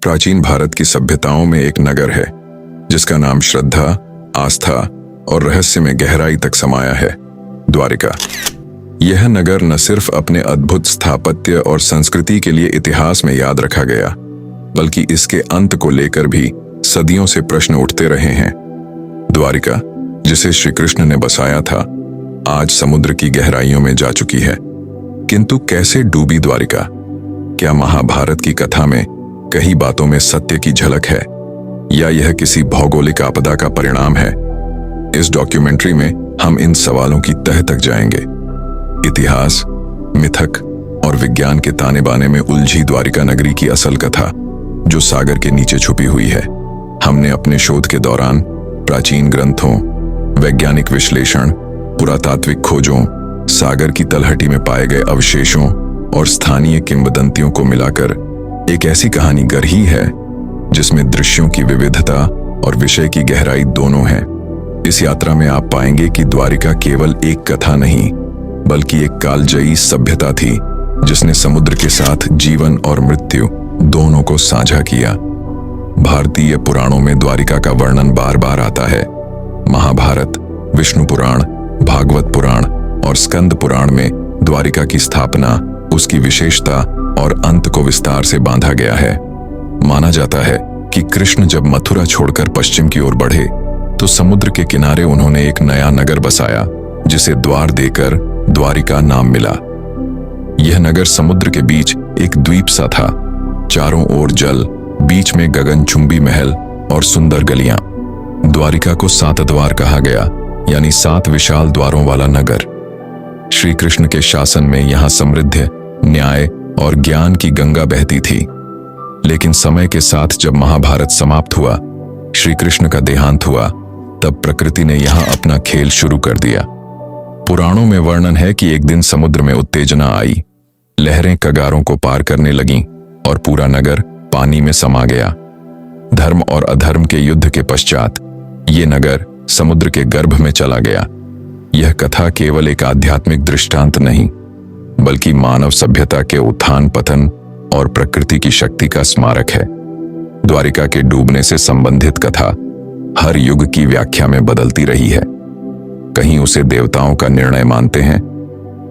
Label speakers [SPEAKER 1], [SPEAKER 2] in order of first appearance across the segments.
[SPEAKER 1] प्राचीन भारत की सभ्यताओं में एक नगर है जिसका नाम श्रद्धा, आस्था और रहस्य में गहराई तक समाया है, द्वारिका। यह नगर न सिर्फ अपने अद्भुत स्थापत्य और संस्कृति के लिए इतिहास में याद रखा गया, बल्कि इसके अंत को लेकर भी सदियों से प्रश्न उठते रहे हैं। द्वारिका, जिसे श्री कृष्ण ने बसाया था, आज समुद्र की गहराइयों में जा चुकी है। किंतु कैसे डूबी द्वारिका? क्या महाभारत की कथा में कई बातों में सत्य की झलक है, या यह किसी भौगोलिक आपदा का परिणाम है? इस डॉक्यूमेंट्री में हम इन सवालों की तह तक जाएंगे। इतिहास, मिथक और विज्ञान के ताने बाने में उलझी द्वारिका नगरी की असल कथा, जो सागर के नीचे छुपी हुई है। हमने अपने शोध के दौरान प्राचीन ग्रंथों, वैज्ञानिक विश्लेषण, पुरातात्विक खोजों, सागर की तलहटी में पाए गए अवशेषों और स्थानीय किंवदंतियों को मिलाकर एक ऐसी कहानी गढ़ी है जिसमें दृश्यों की विविधता और विषय की गहराई दोनों हैं। इस यात्रा में आप पाएंगे कि द्वारिका केवल एक कथा नहीं, बल्कि एक कालजयी सभ्यता थी जिसने समुद्र के साथ जीवन और मृत्यु दोनों को साझा किया। भारतीय पुराणों में द्वारिका का वर्णन बार बार आता है। महाभारत, विष्णु पुराण, भागवत पुराण और स्कंद पुराण में द्वारिका की स्थापना, उसकी विशेषता और अंत को विस्तार से बांधा गया है। माना जाता है कि कृष्ण जब मथुरा छोड़कर पश्चिम की ओर बढ़े तो समुद्र के किनारे उन्होंने एक नया नगर बसाया, जिसे द्वार देकर द्वारिका नाम मिला। यह नगर समुद्र के बीच एक द्वीप सा था, चारों ओर जल, बीच में गगनचुंबी महल और सुंदर गलियां। द्वारिका को 7 द्वार कहा गया, यानी 7 विशाल द्वारों वाला नगर। श्री कृष्ण के शासन में यहां समृद्धि, न्याय और ज्ञान की गंगा बहती थी। लेकिन समय के साथ जब महाभारत समाप्त हुआ, श्री कृष्ण का देहांत हुआ, तब प्रकृति ने यहां अपना खेल शुरू कर दिया। पुराणों में वर्णन है कि एक दिन समुद्र में उत्तेजना आई, लहरें कगारों को पार करने लगीं और पूरा नगर पानी में समा गया। धर्म और अधर्म के युद्ध के पश्चात ये नगर समुद्र के गर्भ में चला गया। यह कथा केवल एक आध्यात्मिक दृष्टांत नहीं, बल्कि मानव सभ्यता के उत्थान पतन और प्रकृति की शक्ति का स्मारक है। द्वारिका के डूबने से संबंधित कथा हर युग की व्याख्या में बदलती रही है। कहीं उसे देवताओं का निर्णय मानते हैं,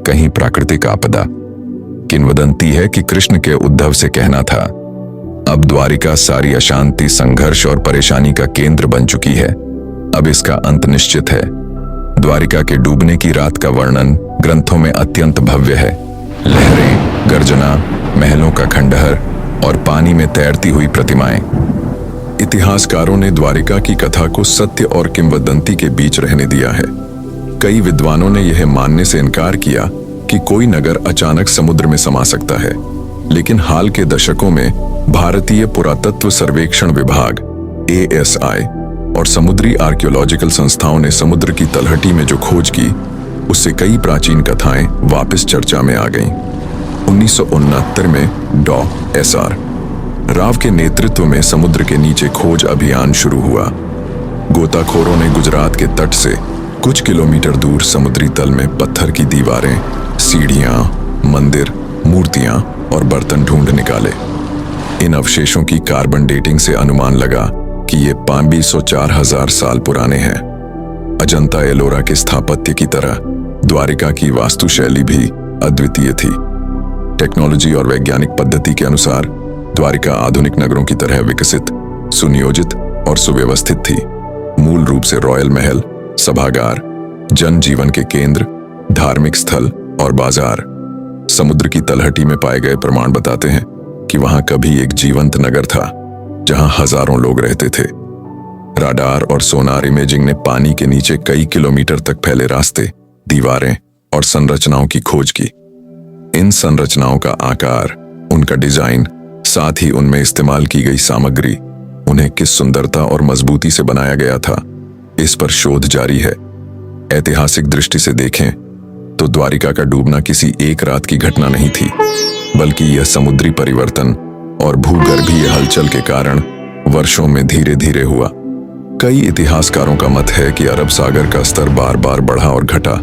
[SPEAKER 1] कहीं प्राकृतिक आपदा। किंवदंती है कि कृष्ण के उद्धव से कहना था, अब द्वारिका सारी अशांति, संघर्ष और परेशानी का केंद्र बन चुकी है, अब इसका अंत निश्चित है। द्वारिका के डूबने की रात का वर्णन ग्रंथों में अत्यंत भव्य है। लहरें, गर्जना, महलों का खंडहर और पानी में तैरती हुई प्रतिमाएं। इतिहासकारों ने द्वारिका की कथा को सत्य और किंवदंती के बीच रहने दिया है। कई विद्वानों ने यह मानने से इनकार किया कि कोई नगर अचानक समुद्र में समा सकता है, लेकिन हाल के दशकों में भारतीय पुरातत्व सर्वेक्षण विभाग ASI और समुद्री आर्कियोलॉजिकल संस्थाओं ने समुद्र की तलहटी में जो खोज की, उससे कई प्राचीन कथाएं वापस चर्चा में आ गईं। 1969 में डॉ. SR राव के नेतृत्व में समुद्र के नीचे खोज अभियान शुरू हुआ। गोताखोरों ने गुजरात के तट से कुछ किलोमीटर दूर समुद्री तल में पत्थर की दीवारें, सीढ़ियां, मंदिर, मूर्तियां और बर्तन ढूंढ निकाले। इन अवशेषों की कार्बन डेटिंग से अनुमान लगा कि ये 204,000 साल पुराने हैं। अजंता एलोरा के स्थापत्य की तरह द्वारिका की वास्तुशैली भी अद्वितीय थी। टेक्नोलॉजी और वैज्ञानिक पद्धति के अनुसार द्वारिका आधुनिक नगरों की तरह विकसित, सुनियोजित और सुव्यवस्थित थी। मूल रूप से रॉयल महल, सभागार, जनजीवन के केंद्र, धार्मिक स्थल और बाजार। समुद्र की तलहटी में पाए गए प्रमाण बताते हैं कि वहां कभी एक जीवंत नगर था जहां हजारों लोग रहते थे। राडार और सोनार इमेजिंग ने पानी के नीचे कई किलोमीटर तक फैले रास्ते, दीवारें और संरचनाओं की खोज की। इन संरचनाओं का आकार, उनका डिजाइन, साथ ही उनमें इस्तेमाल की गई सामग्री, उन्हें किस सुंदरता और मजबूती से बनाया गया था, इस पर शोध जारी है। ऐतिहासिक दृष्टि से देखें तो द्वारिका का डूबना किसी एक रात की घटना नहीं थी, बल्कि यह समुद्री परिवर्तन और भूगर्भीय हलचल के कारण वर्षों में धीरे धीरे हुआ। कई इतिहासकारों का मत है कि अरब सागर का स्तर बार बार बढ़ा और घटा,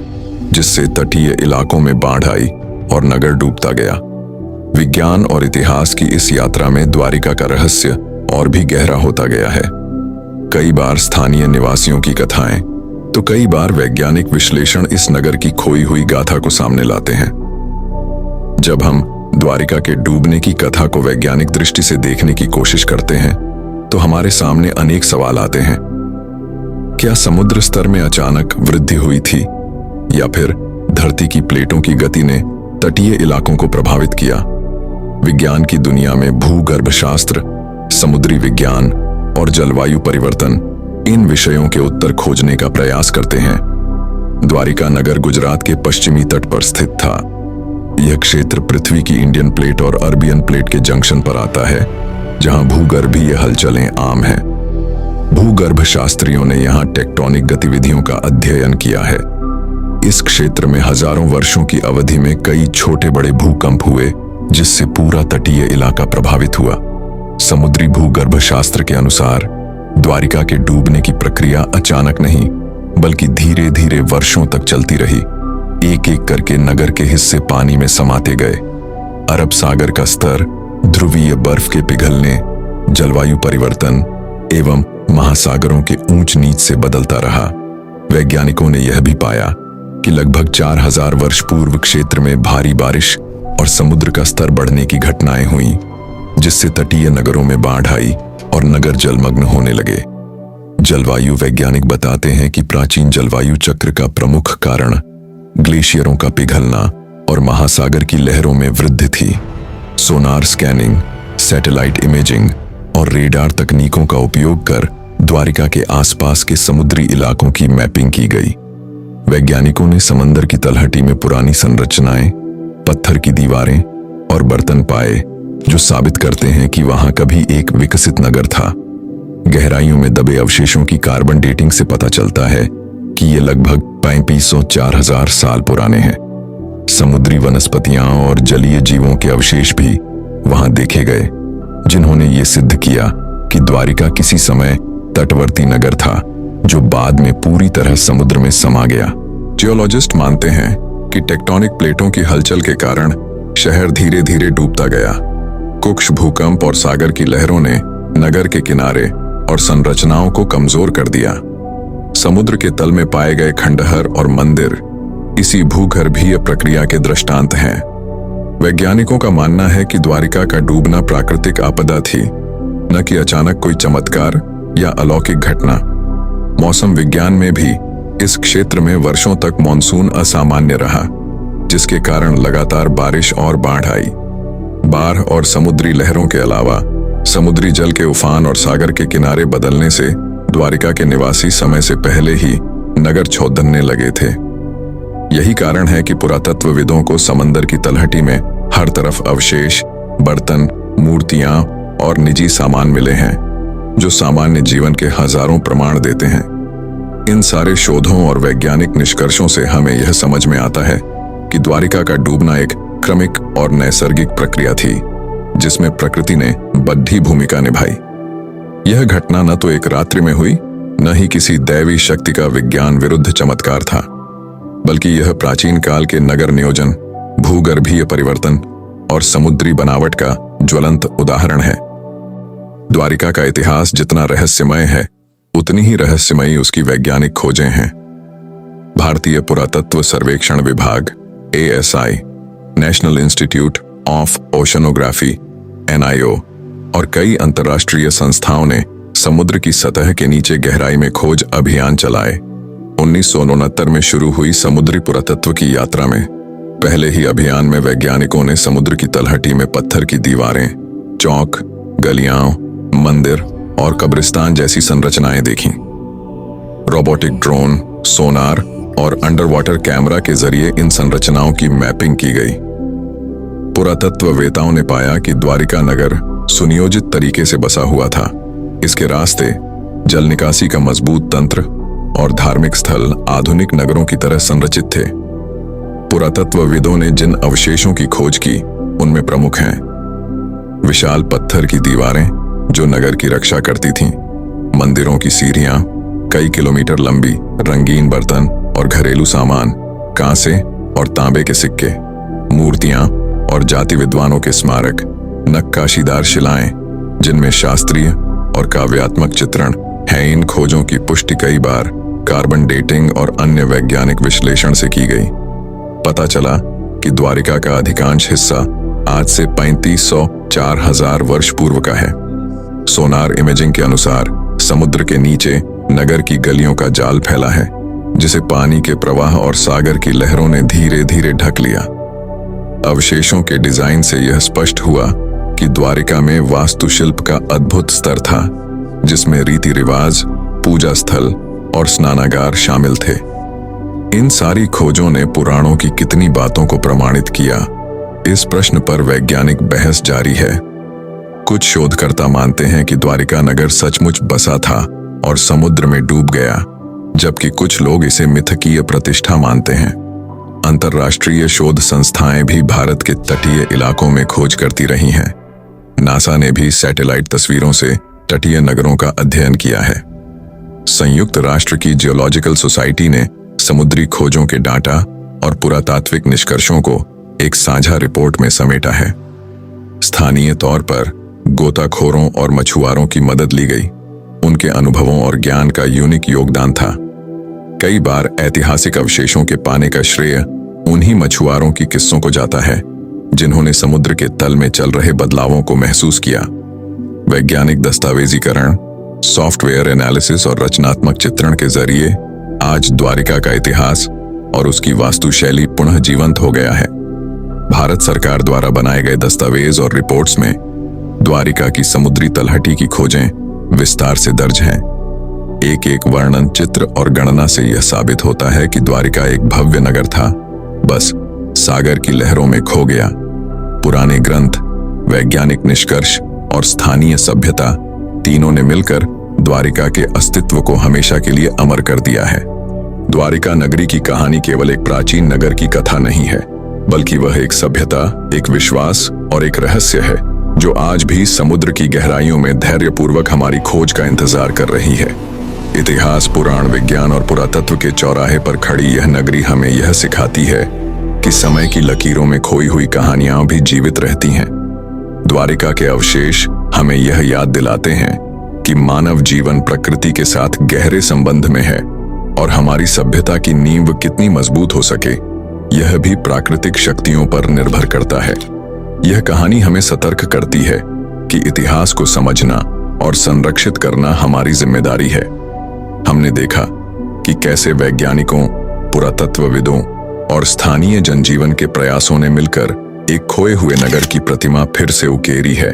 [SPEAKER 1] जिससे तटीय इलाकों में बाढ़ आई और नगर डूबता गया। विज्ञान और इतिहास की इस यात्रा में द्वारिका का रहस्य और भी गहरा होता गया है। कई बार स्थानीय निवासियों की कथाएं तो कई बार वैज्ञानिक विश्लेषण इस नगर की खोई हुई गाथा को सामने लाते हैं। जब हम द्वारिका के डूबने की कथा को वैज्ञानिक दृष्टि से देखने की कोशिश करते हैं तो हमारे सामने अनेक सवाल आते हैं। क्या समुद्र स्तर में अचानक वृद्धि हुई थी, या फिर धरती की प्लेटों की गति ने तटीय इलाकों को प्रभावित किया? विज्ञान की दुनिया में भूगर्भशास्त्र, समुद्री विज्ञान और जलवायु परिवर्तन इन विषयों के उत्तर खोजने का प्रयास करते हैं। द्वारिका नगर गुजरात के पश्चिमी तट पर स्थित था। यह क्षेत्र पृथ्वी की इंडियन प्लेट और अरबियन प्लेट के जंक्शन पर आता है, जहां भूगर्भीय हलचलें आम हैं। भूगर्भशास्त्रियों ने यहां टेक्टोनिक गतिविधियों का अध्ययन किया है। इस क्षेत्र में हजारों वर्षों की अवधि में कई छोटे बड़े भूकंप हुए, जिससे पूरा तटीय इलाका प्रभावित हुआ। समुद्री भूगर्भशास्त्र के अनुसार द्वारिका के डूबने की प्रक्रिया अचानक नहीं, बल्कि धीरे धीरे वर्षों तक चलती रही। एक एक करके नगर के हिस्से पानी में समाते गए। अरब सागर का स्तर, ध्रुवीय बर्फ के पिघलने, जलवायु परिवर्तन एवं महासागरों के ऊंच नीच से बदलता रहा। वैज्ञानिकों ने यह भी पाया कि लगभग 4000 वर्ष पूर्व क्षेत्र में भारी बारिश और समुद्र का स्तर बढ़ने की घटनाएं हुई, जिससे तटीय नगरों में बाढ़ आई और नगर जलमग्न होने लगे। जलवायु वैज्ञानिक बताते हैं कि प्राचीन जलवायु चक्र का प्रमुख कारण ग्लेशियरों का पिघलना और महासागर की लहरों में वृद्धि थी। सोनार स्कैनिंग, सैटेलाइट इमेजिंग और रेडार तकनीकों का उपयोग कर द्वारिका के आसपास के समुद्री इलाकों की मैपिंग की गई। वैज्ञानिकों ने समंदर की तलहटी में पुरानी संरचनाएं, पत्थर की दीवारें और बर्तन पाए, जो साबित करते हैं कि वहां कभी एक विकसित नगर था। गहराइयों में दबे अवशेषों की कार्बन डेटिंग से पता चलता है कि ये लगभग 3500-4000 साल पुराने हैं। समुद्री वनस्पतियां और जलीय जीवों के अवशेष भी वहां देखे गए, जिन्होंने ये सिद्ध किया कि द्वारिका किसी समय तटवर्ती नगर था, जो बाद में पूरी तरह समुद्र में समा गया। जियोलॉजिस्ट मानते हैं कि टेक्टोनिक प्लेटों की हलचल के कारण शहर धीरे धीरे डूबता गया। कुक्ष भूकंप और सागर की लहरों ने नगर के किनारे और संरचनाओं को कमजोर कर दिया। समुद्र के तल में पाए गए खंडहर और मंदिर इसी भूगर्भीय प्रक्रिया के दृष्टांत हैं। वैज्ञानिकों का मानना है कि द्वारिका का डूबना प्राकृतिक आपदा थी, न कि अचानक कोई चमत्कार या अलौकिक घटना। मौसम विज्ञान में भी इस क्षेत्र में वर्षों तक मॉनसून असामान्य रहा, जिसके कारण लगातार बारिश और बाढ़ आई। बाढ़ और समुद्री लहरों के अलावा समुद्री जल के उफान और सागर के किनारे बदलने से द्वारिका के निवासी समय से पहले ही नगर छोड़ने लगे थे। यही कारण है कि पुरातत्वविदों को समंदर की तलहटी में हर तरफ अवशेष, बर्तन, मूर्तियां और निजी सामान मिले हैं, जो सामान्य जीवन के हजारों प्रमाण देते हैं। इन सारे शोधों और वैज्ञानिक निष्कर्षों से हमें यह समझ में आता है कि द्वारिका का डूबना एक क्रमिक और नैसर्गिक प्रक्रिया थी, जिसमें प्रकृति ने बड़ी भूमिका निभाई। यह घटना न तो एक रात्रि में हुई, न ही किसी दैवी शक्ति का विज्ञान विरुद्ध चमत्कार था, बल्कि यह प्राचीन काल के नगर नियोजन, भूगर्भीय परिवर्तन और समुद्री बनावट का ज्वलंत उदाहरण है। द्वारिका का इतिहास जितना रहस्यमय है, उतनी ही रहस्यमयी उसकी वैज्ञानिक खोजें हैं। भारतीय पुरातत्व सर्वेक्षण विभाग ASI, national institute of oceanography NIO और कई अंतर्राष्ट्रीय संस्थाओं ने समुद्र की सतह के नीचे गहराई में खोज अभियान चलाए। 1969 में शुरू हुई समुद्री पुरातत्व की यात्रा में पहले ही अभियान में वैज्ञानिकों ने समुद्र की तलहटी में पत्थर की दीवारें, चौक, गलियां, मंदिर और कब्रिस्तान जैसी संरचनाएं देखीं। रोबोटिक ड्रोन, सोनार और अंडर वाटर कैमरा के जरिए इन संरचनाओं की मैपिंग की गई। पुरातत्ववेताओं ने पाया कि द्वारिका नगर सुनियोजित तरीके से बसा हुआ था। इसके रास्ते, जल निकासी का मजबूत तंत्र और धार्मिक स्थल आधुनिक नगरों की तरह संरचित थे। पुरातत्वविदों ने जिन अवशेषों की खोज की, उनमें प्रमुख हैं विशाल पत्थर की दीवारें जो नगर की रक्षा करती थीं, मंदिरों की सीढ़ियां, कई किलोमीटर लंबी, रंगीन बर्तन और घरेलू सामान, कांसे और तांबे के सिक्के, मूर्तियां और जाति विद्वानों के स्मारक, नक्काशीदार शिलाएं जिनमें शास्त्रीय और काव्यात्मक चित्रण हैं। इन खोजों की पुष्टि कई बार कार्बन डेटिंग और अन्य वैज्ञानिक विश्लेषण से की गई। पता चला कि द्वारिका का अधिकांश हिस्सा आज से 3500-4000 वर्ष पूर्व का है। सोनार इमेजिंग के अनुसार समुद्र के नीचे नगर की गलियों का जाल फैला है, जिसे पानी के प्रवाह और सागर की लहरों ने धीरे धीरे ढक लिया। अवशेषों के डिजाइन से यह स्पष्ट हुआ कि द्वारिका में वास्तुशिल्प का अद्भुत स्तर था, जिसमें रीति रिवाज, पूजा स्थल और स्नानागार शामिल थे। इन सारी खोजों ने पुराणों की कितनी बातों को प्रमाणित किया, इस प्रश्न पर वैज्ञानिक बहस जारी है। कुछ शोधकर्ता मानते हैं कि द्वारिका नगर सचमुच बसा था और समुद्र में डूब गया, जबकि कुछ लोग इसे मिथकीय प्रतिष्ठा मानते हैं। अंतर्राष्ट्रीय शोध संस्थाएं भी भारत के तटीय इलाकों में खोज करती रही हैं। नासा ने भी सैटेलाइट तस्वीरों से तटीय नगरों का अध्ययन किया है। संयुक्त राष्ट्र की जियोलॉजिकल सोसाइटी ने समुद्री खोजों के डाटा और पुरातात्विक निष्कर्षों को एक साझा रिपोर्ट में समेटा है। स्थानीय तौर पर गोताखोरों और मछुआरों की मदद ली गई। उनके अनुभवों और ज्ञान का यूनिक योगदान था। कई बार ऐतिहासिक अवशेषों के पाने का श्रेय उन्हीं मछुआरों की किस्सों को जाता है, जिन्होंने समुद्र के तल में चल रहे बदलावों को महसूस किया। वैज्ञानिक दस्तावेजीकरण, सॉफ्टवेयर एनालिसिस और रचनात्मक चित्रण के जरिए आज द्वारिका का इतिहास और उसकी वास्तुशैली पुनः जीवंत हो गया है। भारत सरकार द्वारा बनाए गए दस्तावेज और रिपोर्ट्स में द्वारिका की समुद्री तलहटी की खोजें विस्तार से दर्ज हैं। एक एक वर्णन, चित्र और गणना से यह साबित होता है कि द्वारिका एक भव्य नगर था, बस सागर की लहरों में खो गया। पुराने ग्रंथ, वैज्ञानिक निष्कर्ष और स्थानीय सभ्यता, तीनों ने मिलकर द्वारिका के अस्तित्व को हमेशा के लिए अमर कर दिया है। द्वारिका नगरी की कहानी केवल एक प्राचीन नगर की कथा नहीं है, बल्कि वह एक सभ्यता, एक विश्वास और एक रहस्य है, जो आज भी समुद्र की गहराइयों में धैर्यपूर्वक हमारी खोज का इंतजार कर रही है। इतिहास, पुराण, विज्ञान और पुरातत्व के चौराहे पर खड़ी यह नगरी हमें यह सिखाती है कि समय की लकीरों में खोई हुई कहानियां भी जीवित रहती हैं। द्वारिका के अवशेष हमें यह याद दिलाते हैं कि मानव जीवन प्रकृति के साथ गहरे संबंध में है और हमारी सभ्यता की नींव कितनी मजबूत हो सके, यह भी प्राकृतिक शक्तियों पर निर्भर करता है। यह कहानी हमें सतर्क करती है कि इतिहास को समझना और संरक्षित करना हमारी जिम्मेदारी है। हमने देखा कि कैसे वैज्ञानिकों, पुरातत्वविदों और स्थानीय जनजीवन के प्रयासों ने मिलकर एक खोए हुए नगर की प्रतिमा फिर से उकेरी है।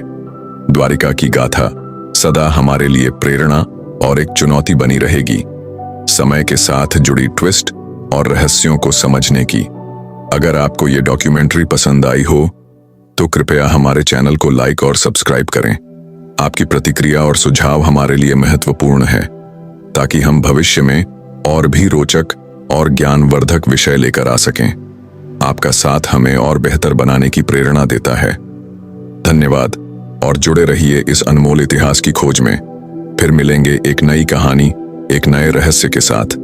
[SPEAKER 1] द्वारिका की गाथा सदा हमारे लिए प्रेरणा और एक चुनौती बनी रहेगी, समय के साथ जुड़ी ट्विस्ट और रहस्यों को समझने की। अगर आपको ये डॉक्यूमेंट्री पसंद आई हो तो कृपया हमारे चैनल को लाइक और सब्सक्राइब करें। आपकी प्रतिक्रिया और सुझाव हमारे लिए महत्वपूर्ण है, ताकि हम भविष्य में और भी रोचक और ज्ञानवर्धक विषय लेकर आ सकें। आपका साथ हमें और बेहतर बनाने की प्रेरणा देता है। धन्यवाद और जुड़े रहिए इस अनमोल इतिहास की खोज में। फिर मिलेंगे एक नई कहानी, एक नए रहस्य के साथ।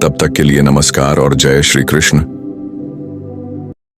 [SPEAKER 1] तब तक के लिए नमस्कार और जय श्री कृष्ण।